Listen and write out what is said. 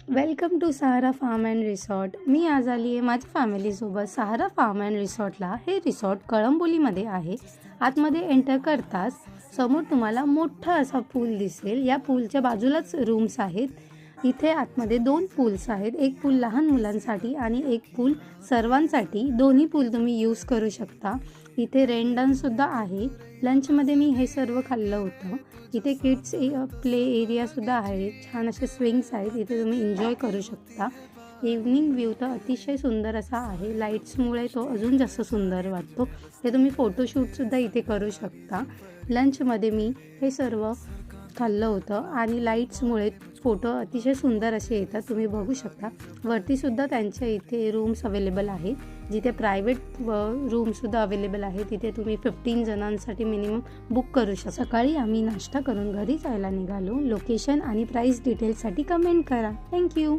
Welcome to Sahara farm and resort. मी आज आली आहे माझ्या फॅमिलीसोबत सहारा फार्म अँड रिसॉर्टला. हे रिसॉर्ट कळंबोलीमध्ये आहे. आतमध्ये एंटर करताच समोर तुम्हाला मोठा असा पूल दिसेल. या पूलच्या बाजूलाच रूम्स आहेत. इथे आतमध्ये 2 पूल्स आहेत. एक पूल लहान मुलांसाठी आणि एक पूल सर्वांसाठी. दोन्ही पूल तुम्ही यूज करू शकता. इथे रेन डान्ससुद्धा आहे. लंचमध्ये मी हे सर्व खाल्लं होतं. इथे किड्स प्ले एरियासुद्धा आहे. छान असे स्विंग्स आहेत. इथे तुम्ही एन्जॉय करू शकता. इव्हनिंग व्ह्यू तर अतिशय सुंदर असा आहे. लाईट्समुळे तो अजून जास्त सुंदर वाटतो. ते तुम्ही फोटोशूटसुद्धा इथे करू शकता. लंचमध्ये मी हे सर्व खाल्लं होतं आणि लाईट्समुळे फोटो अतिशय सुंदर असे येतात. तुम्ही बघू शकता. वरतीसुद्धा त्यांच्या इथे रूम्स अवेलेबल आहेत, जिथे प्रायव्हेट रूमसुद्धा अवेलेबल आहे. तिथे तुम्ही 15 जणांसाठी मिनिमम बुक करू शकता. सकाळी आम्ही नाश्ता करून घरी जायला निघालो. लोकेशन आणि प्राईस डिटेल्ससाठी कमेंट करा. थँक्यू.